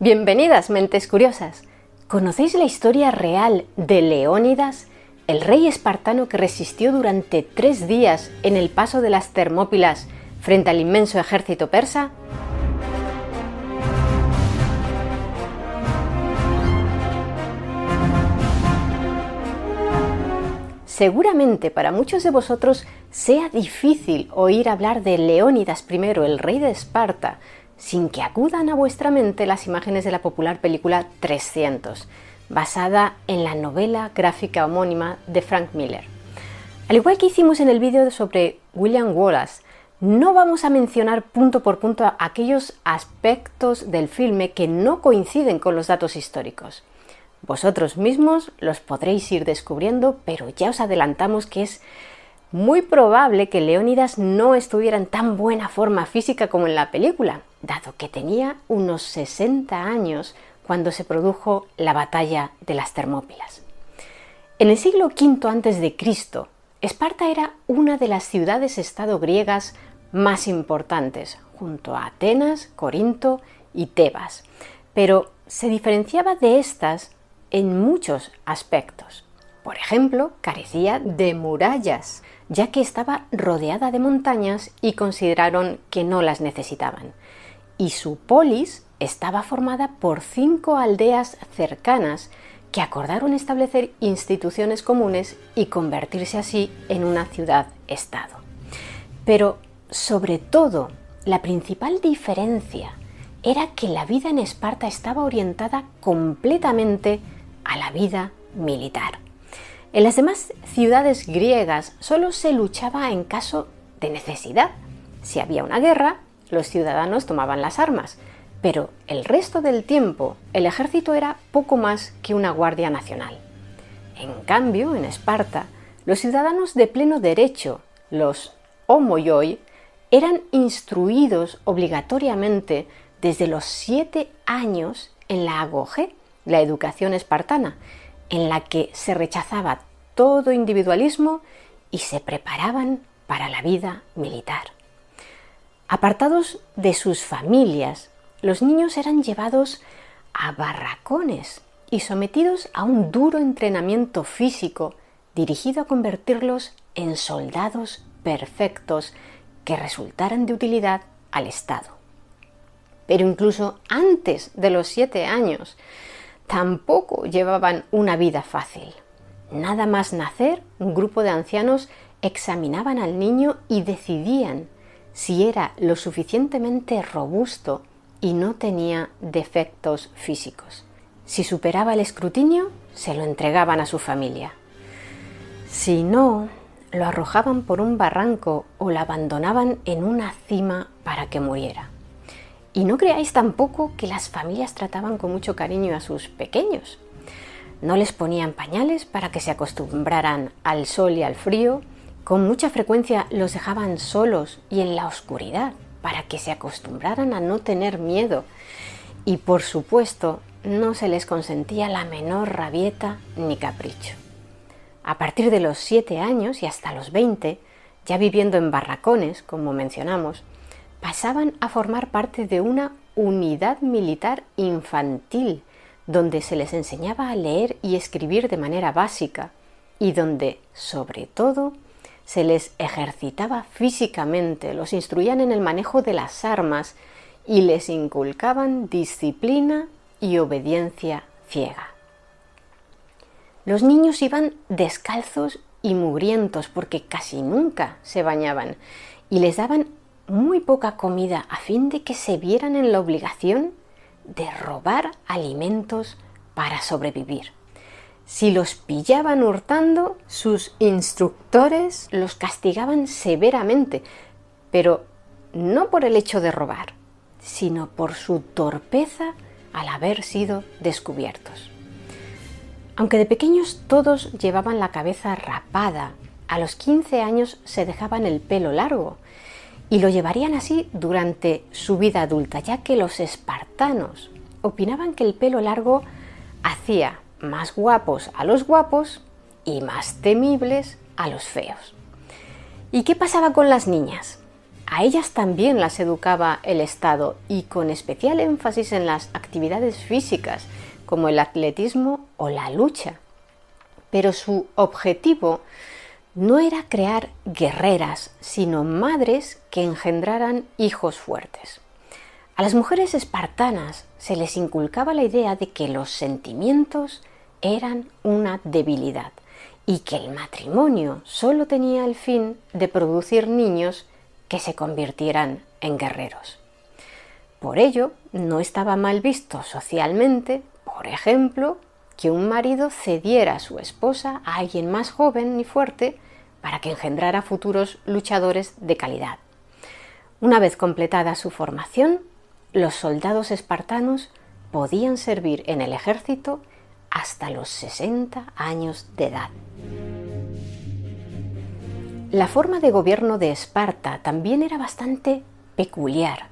Bienvenidas, mentes curiosas. ¿Conocéis la historia real de Leónidas, el rey espartano que resistió durante 3 días en el paso de las Termópilas frente al inmenso ejército persa? Seguramente para muchos de vosotros sea difícil oír hablar de Leónidas I, el rey de Esparta, sin que acudan a vuestra mente las imágenes de la popular película 300, basada en la novela gráfica homónima de Frank Miller. Al igual que hicimos en el vídeo sobre William Wallace, no vamos a mencionar punto por punto aquellos aspectos del filme que no coinciden con los datos históricos. Vosotros mismos los podréis ir descubriendo, pero ya os adelantamos que es muy probable que Leónidas no estuviera en tan buena forma física como en la película, dado que tenía unos 60 años cuando se produjo la batalla de las Termópilas. En el siglo V a.C., Esparta era una de las ciudades-estado griegas más importantes, junto a Atenas, Corinto y Tebas, pero se diferenciaba de estas en muchos aspectos. Por ejemplo, carecía de murallas, ya que estaba rodeada de montañas y consideraron que no las necesitaban. Y su polis estaba formada por 5 aldeas cercanas que acordaron establecer instituciones comunes y convertirse así en una ciudad-estado. Pero, sobre todo, la principal diferencia era que la vida en Esparta estaba orientada completamente a la vida militar. En las demás ciudades griegas solo se luchaba en caso de necesidad. Si había una guerra, los ciudadanos tomaban las armas, pero el resto del tiempo el ejército era poco más que una guardia nacional. En cambio, en Esparta, los ciudadanos de pleno derecho, los homoioi, eran instruidos obligatoriamente desde los 7 años en la agogé, la educación espartana, en la que se rechazaba todo individualismo y se preparaban para la vida militar. Apartados de sus familias, los niños eran llevados a barracones y sometidos a un duro entrenamiento físico dirigido a convertirlos en soldados perfectos que resultaran de utilidad al Estado. Pero incluso antes de los 7 años, tampoco llevaban una vida fácil. Nada más nacer, un grupo de ancianos examinaban al niño y decidían si era lo suficientemente robusto y no tenía defectos físicos. Si superaba el escrutinio, se lo entregaban a su familia. Si no, lo arrojaban por un barranco o lo abandonaban en una cima para que muriera. Y no creáis tampoco que las familias trataban con mucho cariño a sus pequeños. No les ponían pañales para que se acostumbraran al sol y al frío. Con mucha frecuencia los dejaban solos y en la oscuridad para que se acostumbraran a no tener miedo. Y por supuesto, no se les consentía la menor rabieta ni capricho. A partir de los 7 años y hasta los 20, ya viviendo en barracones, como mencionamos, pasaban a formar parte de una unidad militar infantil, donde se les enseñaba a leer y escribir de manera básica y donde, sobre todo, se les ejercitaba físicamente, los instruían en el manejo de las armas y les inculcaban disciplina y obediencia ciega. Los niños iban descalzos y mugrientos porque casi nunca se bañaban y les daban muy poca comida a fin de que se vieran en la obligación de robar alimentos para sobrevivir. Si los pillaban hurtando, sus instructores los castigaban severamente, pero no por el hecho de robar, sino por su torpeza al haber sido descubiertos. Aunque de pequeños todos llevaban la cabeza rapada, a los 15 años se dejaban el pelo largo y lo llevarían así durante su vida adulta, ya que los espartanos opinaban que el pelo largo hacía más guapos a los guapos y más temibles a los feos. ¿Y qué pasaba con las niñas? A ellas también las educaba el Estado y con especial énfasis en las actividades físicas como el atletismo o la lucha. Pero su objetivo no era crear guerreras, sino madres que engendraran hijos fuertes. A las mujeres espartanas se les inculcaba la idea de que los sentimientos eran una debilidad y que el matrimonio solo tenía el fin de producir niños que se convirtieran en guerreros. Por ello, no estaba mal visto socialmente, por ejemplo, que un marido cediera a su esposa a alguien más joven y fuerte para que engendrara futuros luchadores de calidad. Una vez completada su formación, los soldados espartanos podían servir en el ejército hasta los 60 años de edad. La forma de gobierno de Esparta también era bastante peculiar,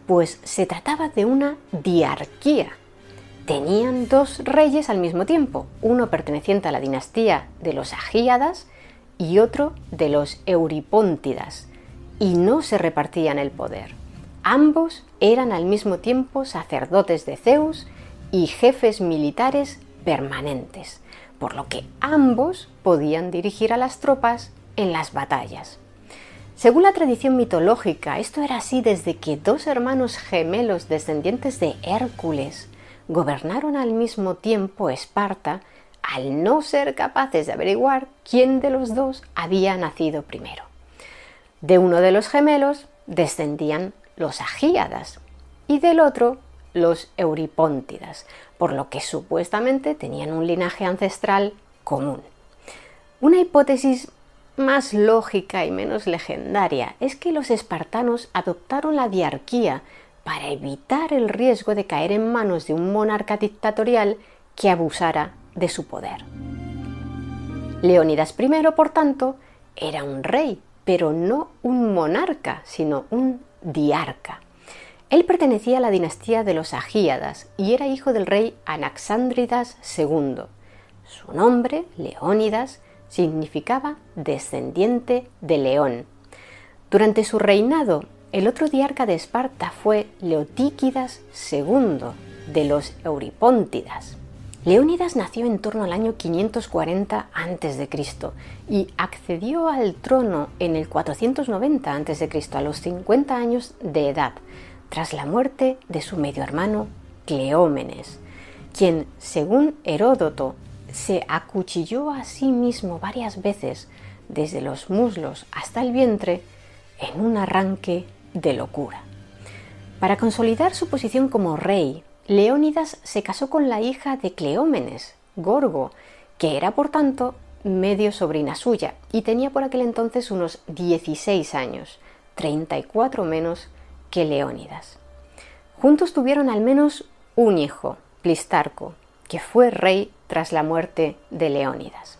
pues se trataba de una diarquía. Tenían dos reyes al mismo tiempo, uno perteneciente a la dinastía de los Agíadas y otro de los Euripóntidas, y no se repartían el poder. Ambos eran al mismo tiempo sacerdotes de Zeus y jefes militares permanentes, por lo que ambos podían dirigir a las tropas en las batallas. Según la tradición mitológica, esto era así desde que dos hermanos gemelos descendientes de Hércules gobernaron al mismo tiempo Esparta, al no ser capaces de averiguar quién de los dos había nacido primero. De uno de los gemelos descendían los Agíadas y del otro los Euripóntidas, por lo que supuestamente tenían un linaje ancestral común. Una hipótesis más lógica y menos legendaria es que los espartanos adoptaron la diarquía para evitar el riesgo de caer en manos de un monarca dictatorial que abusara de su poder. Leónidas I, por tanto, era un rey, pero no un monarca, sino un diarca. Él pertenecía a la dinastía de los Agíadas y era hijo del rey Anaxándridas II. Su nombre, Leónidas, significaba descendiente de león. Durante su reinado, el otro diarca de Esparta fue Leotíquidas II, de los Euripóntidas. Leónidas nació en torno al año 540 a.C. y accedió al trono en el 490 a.C., a los 50 años de edad, tras la muerte de su medio hermano Cleómenes, quien, según Heródoto, se acuchilló a sí mismo varias veces, desde los muslos hasta el vientre, en un arranque de locura. Para consolidar su posición como rey, Leónidas se casó con la hija de Cleómenes, Gorgo, que era por tanto medio sobrina suya y tenía por aquel entonces unos 16 años, 34 menos que Leónidas. Juntos tuvieron al menos un hijo, Plistarco, que fue rey tras la muerte de Leónidas.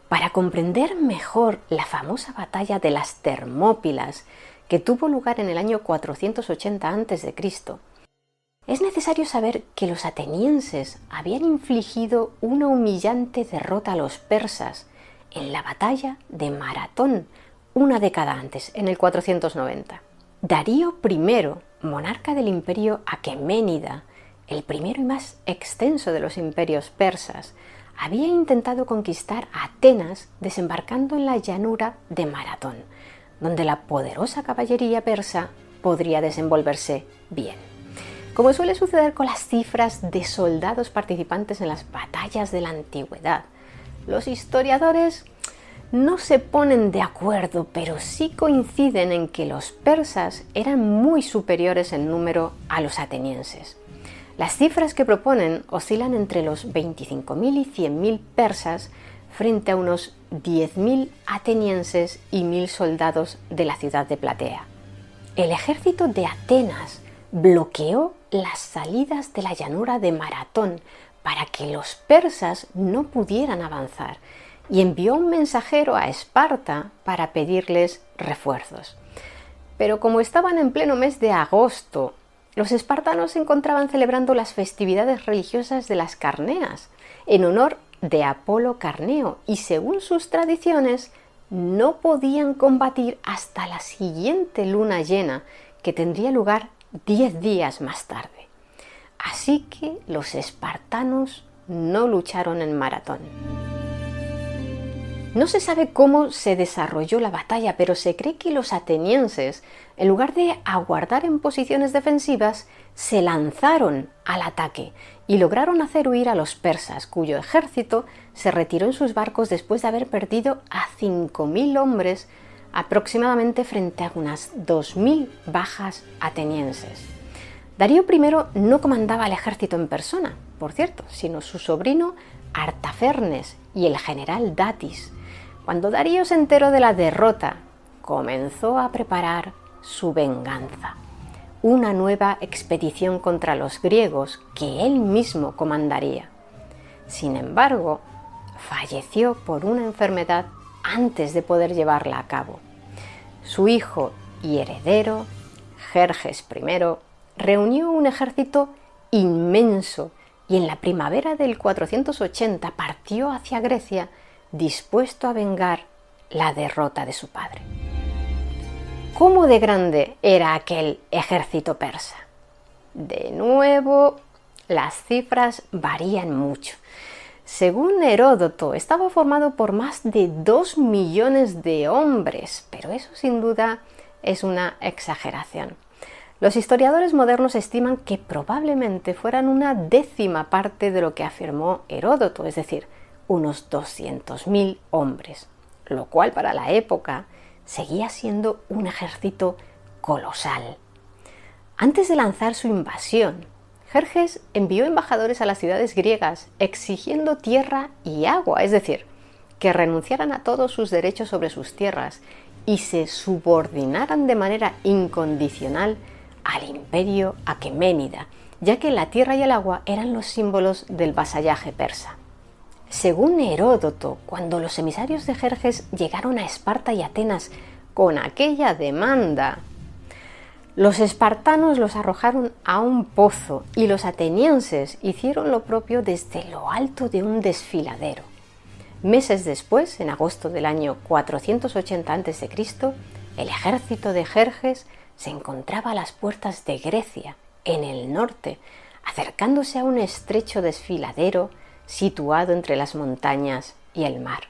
Para comprender mejor la famosa batalla de las Termópilas, que tuvo lugar en el año 480 a.C., es necesario saber que los atenienses habían infligido una humillante derrota a los persas en la batalla de Maratón, una década antes, en el 490. Darío I, monarca del imperio aqueménida, el primero y más extenso de los imperios persas, había intentado conquistar Atenas desembarcando en la llanura de Maratón, donde la poderosa caballería persa podría desenvolverse bien. Como suele suceder con las cifras de soldados participantes en las batallas de la antigüedad, los historiadores no se ponen de acuerdo, pero sí coinciden en que los persas eran muy superiores en número a los atenienses. Las cifras que proponen oscilan entre los 25.000 y 100.000 persas frente a unos 10.000 atenienses y 1.000 soldados de la ciudad de Platea. El ejército de Atenas bloqueó las salidas de la llanura de Maratón para que los persas no pudieran avanzar y envió un mensajero a Esparta para pedirles refuerzos. Pero como estaban en pleno mes de agosto, los espartanos se encontraban celebrando las festividades religiosas de las Carneas, en honor de Apolo Carneo, y según sus tradiciones, no podían combatir hasta la siguiente luna llena, que tendría lugar 10 días más tarde. Así que los espartanos no lucharon en maratón. No se sabe cómo se desarrolló la batalla, pero se cree que los atenienses, en lugar de aguardar en posiciones defensivas, se lanzaron al ataque y lograron hacer huir a los persas, cuyo ejército se retiró en sus barcos después de haber perdido a 5.000 hombres aproximadamente frente a unas 2.000 bajas atenienses. Darío I no comandaba el ejército en persona, por cierto, sino su sobrino Artafernes y el general Datis. Cuando Darío se enteró de la derrota, comenzó a preparar su venganza, una nueva expedición contra los griegos que él mismo comandaría. Sin embargo, falleció por una enfermedad antes de poder llevarla a cabo. Su hijo y heredero, Jerjes I, reunió un ejército inmenso y en la primavera del 480 partió hacia Grecia, dispuesto a vengar la derrota de su padre. ¿Cómo de grande era aquel ejército persa? De nuevo, las cifras varían mucho. Según Heródoto, estaba formado por más de 2 millones de hombres, pero eso sin duda es una exageración. Los historiadores modernos estiman que probablemente fueran una décima parte de lo que afirmó Heródoto, es decir, unos 200.000 hombres, lo cual para la época seguía siendo un ejército colosal. Antes de lanzar su invasión, Jerjes envió embajadores a las ciudades griegas exigiendo tierra y agua, es decir, que renunciaran a todos sus derechos sobre sus tierras y se subordinaran de manera incondicional al imperio aqueménida, ya que la tierra y el agua eran los símbolos del vasallaje persa. Según Heródoto, cuando los emisarios de Jerjes llegaron a Esparta y Atenas con aquella demanda, los espartanos los arrojaron a un pozo y los atenienses hicieron lo propio desde lo alto de un desfiladero. Meses después, en agosto del año 480 a.C., el ejército de Jerjes se encontraba a las puertas de Grecia, en el norte, acercándose a un estrecho desfiladero situado entre las montañas y el mar.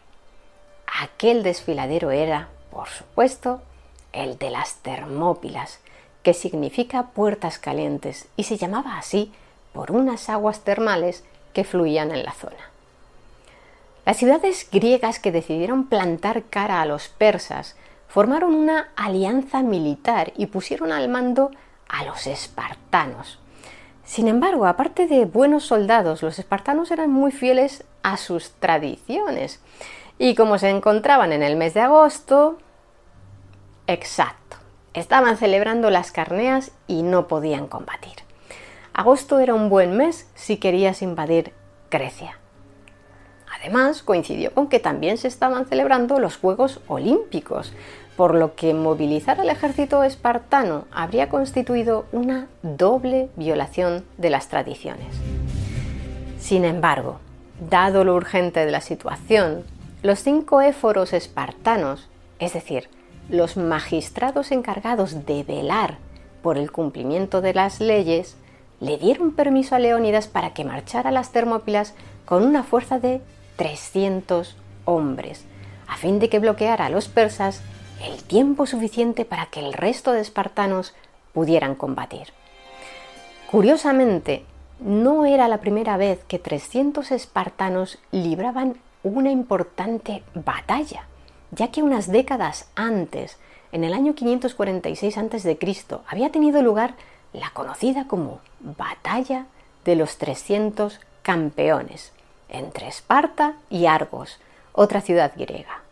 Aquel desfiladero era, por supuesto, el de las Termópilas, que significa puertas calientes, y se llamaba así por unas aguas termales que fluían en la zona. Las ciudades griegas que decidieron plantar cara a los persas formaron una alianza militar y pusieron al mando a los espartanos. Sin embargo, aparte de buenos soldados, los espartanos eran muy fieles a sus tradiciones. Y como se encontraban en el mes de agosto, exacto, estaban celebrando las Carneas y no podían combatir. Agosto era un buen mes si querías invadir Grecia. Además, coincidió con que también se estaban celebrando los Juegos Olímpicos, por lo que movilizar al ejército espartano habría constituido una doble violación de las tradiciones. Sin embargo, dado lo urgente de la situación, los 5 éforos espartanos, es decir, los magistrados encargados de velar por el cumplimiento de las leyes, le dieron permiso a Leónidas para que marchara a las Termópilas con una fuerza de 300 hombres, a fin de que bloqueara a los persas el tiempo suficiente para que el resto de espartanos pudieran combatir. Curiosamente, no era la primera vez que 300 espartanos libraban una importante batalla, ya que unas décadas antes, en el año 546 a.C., había tenido lugar la conocida como Batalla de los 300 Campeones, entre Esparta y Argos, otra ciudad griega.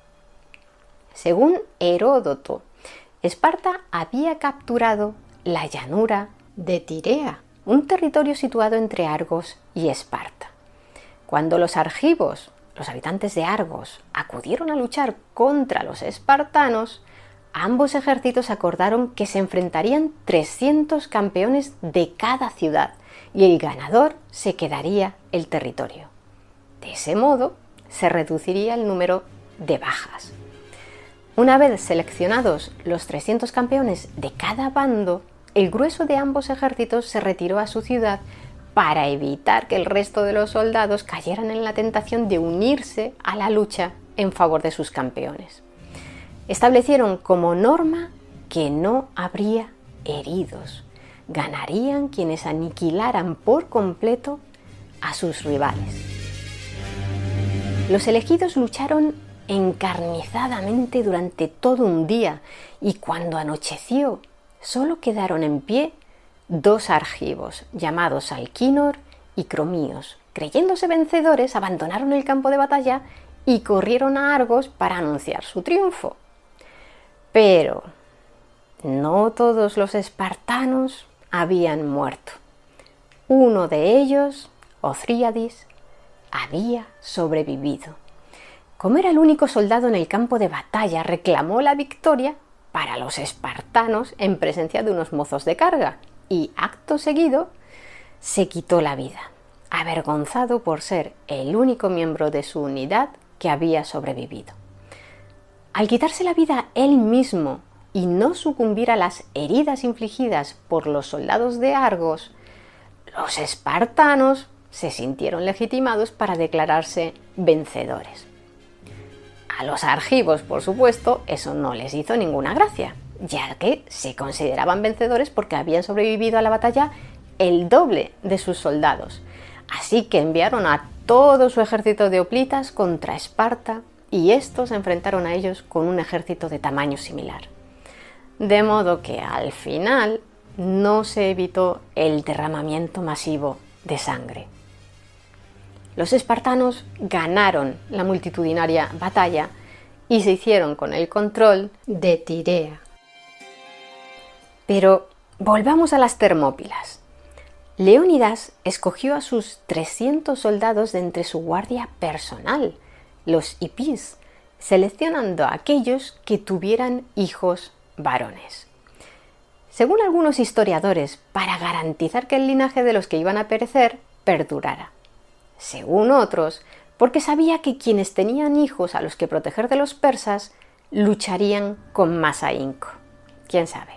Según Heródoto, Esparta había capturado la llanura de Tirea, un territorio situado entre Argos y Esparta. Cuando los argivos, los habitantes de Argos, acudieron a luchar contra los espartanos, ambos ejércitos acordaron que se enfrentarían 300 campeones de cada ciudad y el ganador se quedaría el territorio. De ese modo, se reduciría el número de bajas. Una vez seleccionados los 300 campeones de cada bando, el grueso de ambos ejércitos se retiró a su ciudad para evitar que el resto de los soldados cayeran en la tentación de unirse a la lucha en favor de sus campeones. Establecieron como norma que no habría heridos. Ganarían quienes aniquilaran por completo a sus rivales. Los elegidos lucharon encarnizadamente durante todo un día y cuando anocheció solo quedaron en pie 2 argivos llamados Alquínor y Cromíos. Creyéndose vencedores, abandonaron el campo de batalla y corrieron a Argos para anunciar su triunfo. Pero no todos los espartanos habían muerto. Uno de ellos, Othryadis, había sobrevivido. Como era el único soldado en el campo de batalla, reclamó la victoria para los espartanos en presencia de unos mozos de carga y, acto seguido, se quitó la vida, avergonzado por ser el único miembro de su unidad que había sobrevivido. Al quitarse la vida él mismo y no sucumbir a las heridas infligidas por los soldados de Argos, los espartanos se sintieron legitimados para declararse vencedores. A los argivos, por supuesto, eso no les hizo ninguna gracia, ya que se consideraban vencedores porque habían sobrevivido a la batalla el doble de sus soldados. Así que enviaron a todo su ejército de hoplitas contra Esparta y estos se enfrentaron a ellos con un ejército de tamaño similar. De modo que al final no se evitó el derramamiento masivo de sangre. Los espartanos ganaron la multitudinaria batalla y se hicieron con el control de Tirea. Pero volvamos a las Termópilas. Leónidas escogió a sus 300 soldados de entre su guardia personal, los hipís, seleccionando a aquellos que tuvieran hijos varones. Según algunos historiadores, para garantizar que el linaje de los que iban a perecer perdurara. Según otros, porque sabía que quienes tenían hijos a los que proteger de los persas lucharían con más ahínco. ¿Quién sabe?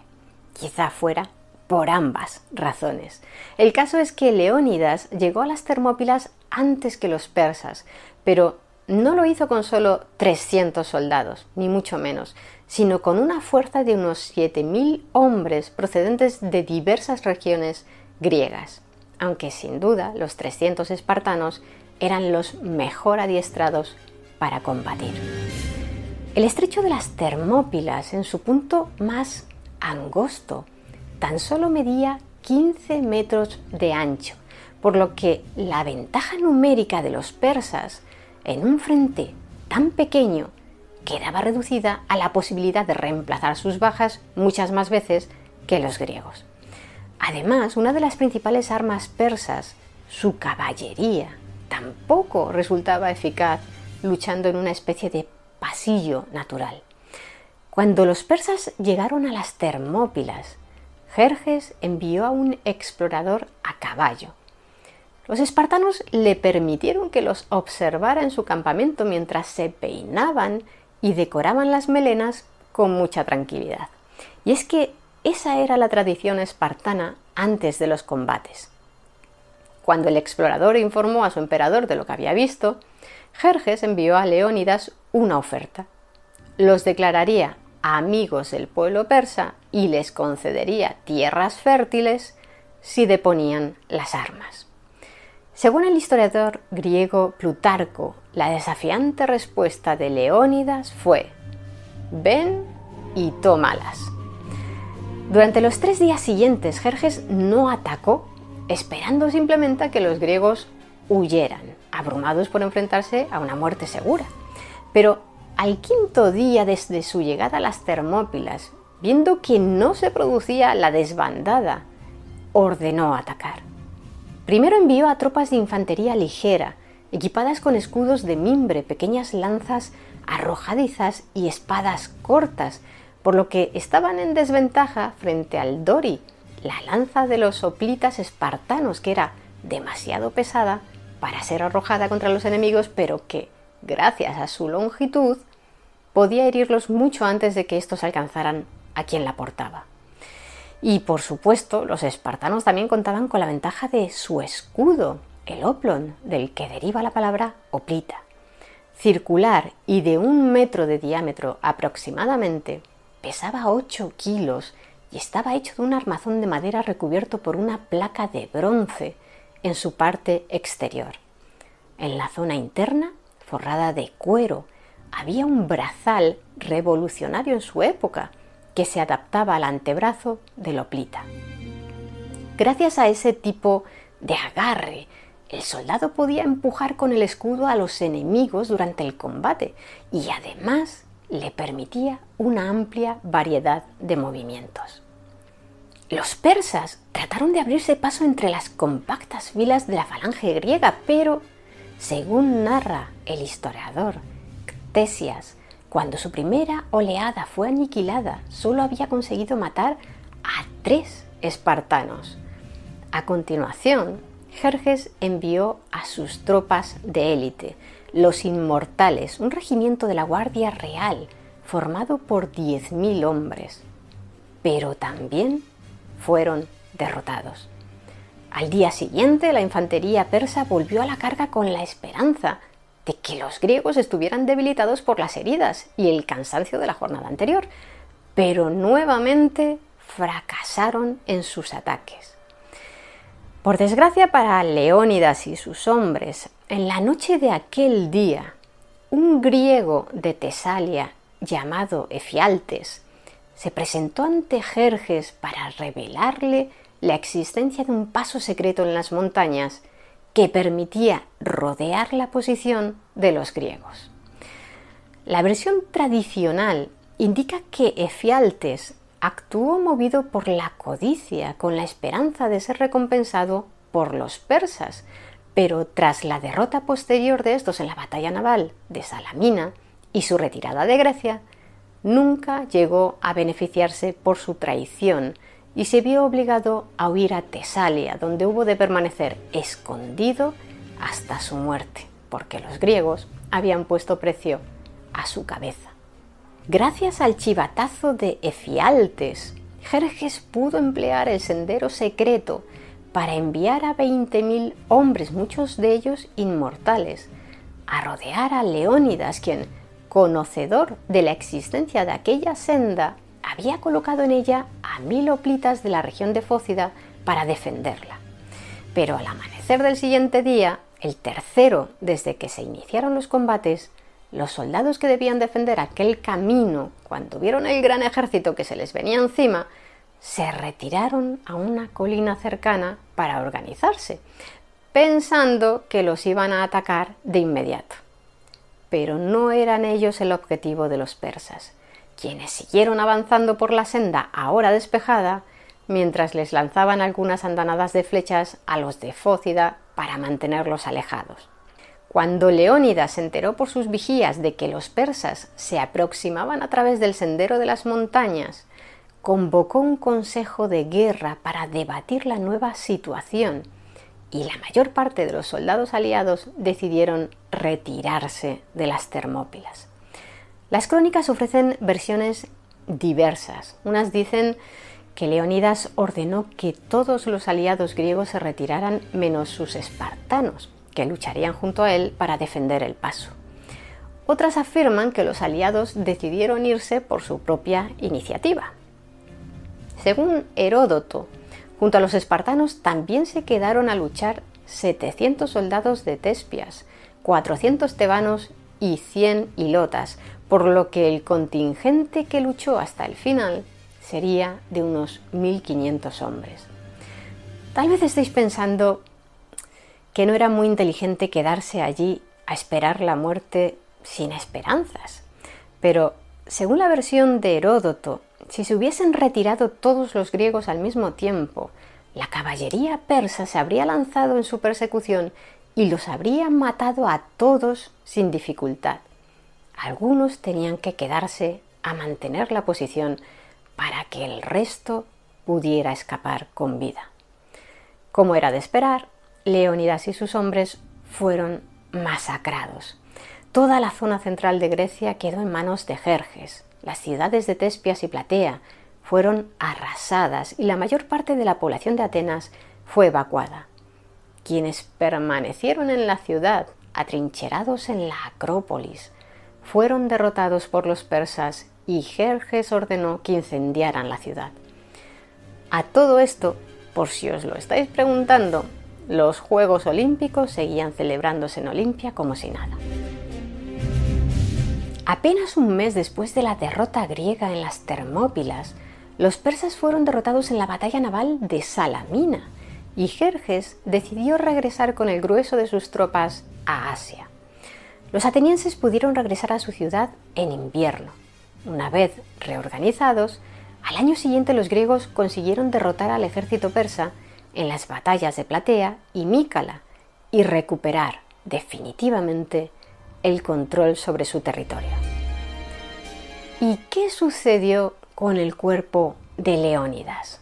Quizá fuera por ambas razones. El caso es que Leónidas llegó a las Termópilas antes que los persas, pero no lo hizo con solo 300 soldados, ni mucho menos, sino con una fuerza de unos 7.000 hombres procedentes de diversas regiones griegas, aunque sin duda los 300 espartanos eran los mejor adiestrados para combatir. El estrecho de las Termópilas, en su punto más angosto, tan solo medía 15 metros de ancho, por lo que la ventaja numérica de los persas en un frente tan pequeño quedaba reducida a la posibilidad de reemplazar sus bajas muchas más veces que los griegos. Además, una de las principales armas persas, su caballería, tampoco resultaba eficaz luchando en una especie de pasillo natural. Cuando los persas llegaron a las Termópilas, Jerjes envió a un explorador a caballo. Los espartanos le permitieron que los observara en su campamento mientras se peinaban y decoraban las melenas con mucha tranquilidad. Y es que esa era la tradición espartana antes de los combates. Cuando el explorador informó a su emperador de lo que había visto, Jerjes envió a Leónidas una oferta. Los declararía amigos del pueblo persa y les concedería tierras fértiles si deponían las armas. Según el historiador griego Plutarco, la desafiante respuesta de Leónidas fue: ven y tómalas. Durante los 3 días siguientes, Jerjes no atacó, esperando simplemente a que los griegos huyeran, abrumados por enfrentarse a una muerte segura. Pero al 5.º día desde su llegada a las Termópilas, viendo que no se producía la desbandada, ordenó atacar. Primero envió a tropas de infantería ligera, equipadas con escudos de mimbre, pequeñas lanzas arrojadizas y espadas cortas, por lo que estaban en desventaja frente al dori, la lanza de los hoplitas espartanos, que era demasiado pesada para ser arrojada contra los enemigos, pero que, gracias a su longitud, podía herirlos mucho antes de que estos alcanzaran a quien la portaba. Y por supuesto, los espartanos también contaban con la ventaja de su escudo, el oplon, del que deriva la palabra hoplita. Circular y de 1 metro de diámetro aproximadamente, pesaba 8 kilos y estaba hecho de un armazón de madera recubierto por una placa de bronce en su parte exterior. En la zona interna, forrada de cuero, había un brazal revolucionario en su época que se adaptaba al antebrazo del hoplita. Gracias a ese tipo de agarre, el soldado podía empujar con el escudo a los enemigos durante el combate y además le permitía una amplia variedad de movimientos. Los persas trataron de abrirse paso entre las compactas filas de la falange griega, pero, según narra el historiador Ctesias, cuando su primera oleada fue aniquilada, solo había conseguido matar a 3 espartanos. A continuación, Jerjes envió a sus tropas de élite, los Inmortales, un regimiento de la Guardia Real formado por 10.000 hombres, pero también fueron derrotados. Al día siguiente, la infantería persa volvió a la carga con la esperanza de que los griegos estuvieran debilitados por las heridas y el cansancio de la jornada anterior, pero nuevamente fracasaron en sus ataques. Por desgracia para Leónidas y sus hombres, en la noche de aquel día, un griego de Tesalia llamado Efialtes se presentó ante Jerjes para revelarle la existencia de un paso secreto en las montañas que permitía rodear la posición de los griegos. La versión tradicional indica que Efialtes actuó movido por la codicia, con la esperanza de ser recompensado por los persas, pero tras la derrota posterior de estos en la batalla naval de Salamina y su retirada de Grecia, nunca llegó a beneficiarse por su traición y se vio obligado a huir a Tesalia, donde hubo de permanecer escondido hasta su muerte, porque los griegos habían puesto precio a su cabeza. Gracias al chivatazo de Efialtes, Jerjes pudo emplear el sendero secreto para enviar a 20.000 hombres, muchos de ellos inmortales, a rodear a Leónidas, quien, conocedor de la existencia de aquella senda, había colocado en ella a 1.000 hoplitas de la región de Fócida para defenderla. Pero al amanecer del siguiente día, el tercero desde que se iniciaron los combates, los soldados que debían defender aquel camino, cuando vieron el gran ejército que se les venía encima, se retiraron a una colina cercana para organizarse, pensando que los iban a atacar de inmediato. Pero no eran ellos el objetivo de los persas, quienes siguieron avanzando por la senda ahora despejada, mientras les lanzaban algunas andanadas de flechas a los de Fócida para mantenerlos alejados. Cuando Leónidas se enteró por sus vigías de que los persas se aproximaban a través del sendero de las montañas, convocó un consejo de guerra para debatir la nueva situación, y la mayor parte de los soldados aliados decidieron retirarse de las Termópilas. Las crónicas ofrecen versiones diversas. Unas dicen que Leónidas ordenó que todos los aliados griegos se retiraran menos sus espartanos, que lucharían junto a él para defender el paso. Otras afirman que los aliados decidieron irse por su propia iniciativa. Según Heródoto, junto a los espartanos también se quedaron a luchar 700 soldados de Tespias, 400 tebanos y 100 hilotas, por lo que el contingente que luchó hasta el final sería de unos 1.500 hombres. Tal vez estéis pensando que no era muy inteligente quedarse allí a esperar la muerte sin esperanzas, pero según la versión de Heródoto, si se hubiesen retirado todos los griegos al mismo tiempo, la caballería persa se habría lanzado en su persecución y los habría matado a todos sin dificultad. Algunos tenían que quedarse a mantener la posición para que el resto pudiera escapar con vida. Como era de esperar, Leónidas y sus hombres fueron masacrados. Toda la zona central de Grecia quedó en manos de Jerjes. Las ciudades de Tespias y Platea fueron arrasadas y la mayor parte de la población de Atenas fue evacuada. Quienes permanecieron en la ciudad, atrincherados en la Acrópolis, fueron derrotados por los persas y Jerjes ordenó que incendiaran la ciudad. A todo esto, por si os lo estáis preguntando, los Juegos Olímpicos seguían celebrándose en Olimpia como si nada. Apenas un mes después de la derrota griega en las Termópilas, los persas fueron derrotados en la batalla naval de Salamina y Jerjes decidió regresar con el grueso de sus tropas a Asia. Los atenienses pudieron regresar a su ciudad en invierno. Una vez reorganizados, al año siguiente los griegos consiguieron derrotar al ejército persa en las batallas de Platea y Mícala y recuperar definitivamente el control sobre su territorio. ¿Y qué sucedió con el cuerpo de Leónidas?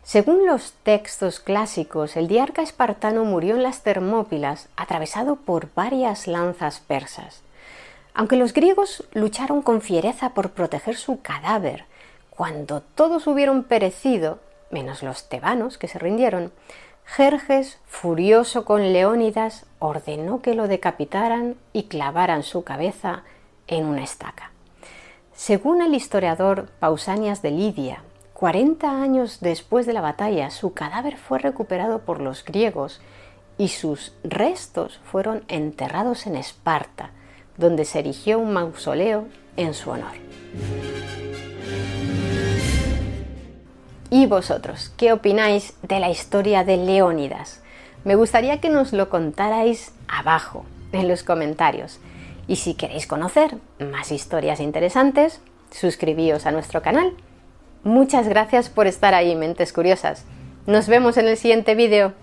Según los textos clásicos, el diarca espartano murió en las Termópilas atravesado por varias lanzas persas. Aunque los griegos lucharon con fiereza por proteger su cadáver, cuando todos hubieron perecido, menos los tebanos que se rindieron, Jerjes, furioso con Leónidas, ordenó que lo decapitaran y clavaran su cabeza en una estaca. Según el historiador Pausanias de Lidia, 40 años después de la batalla, su cadáver fue recuperado por los griegos y sus restos fueron enterrados en Esparta, donde se erigió un mausoleo en su honor. ¿Y vosotros qué opináis de la historia de Leónidas? Me gustaría que nos lo contarais abajo, en los comentarios. Y si queréis conocer más historias interesantes, suscribíos a nuestro canal. Muchas gracias por estar ahí, mentes curiosas. Nos vemos en el siguiente vídeo.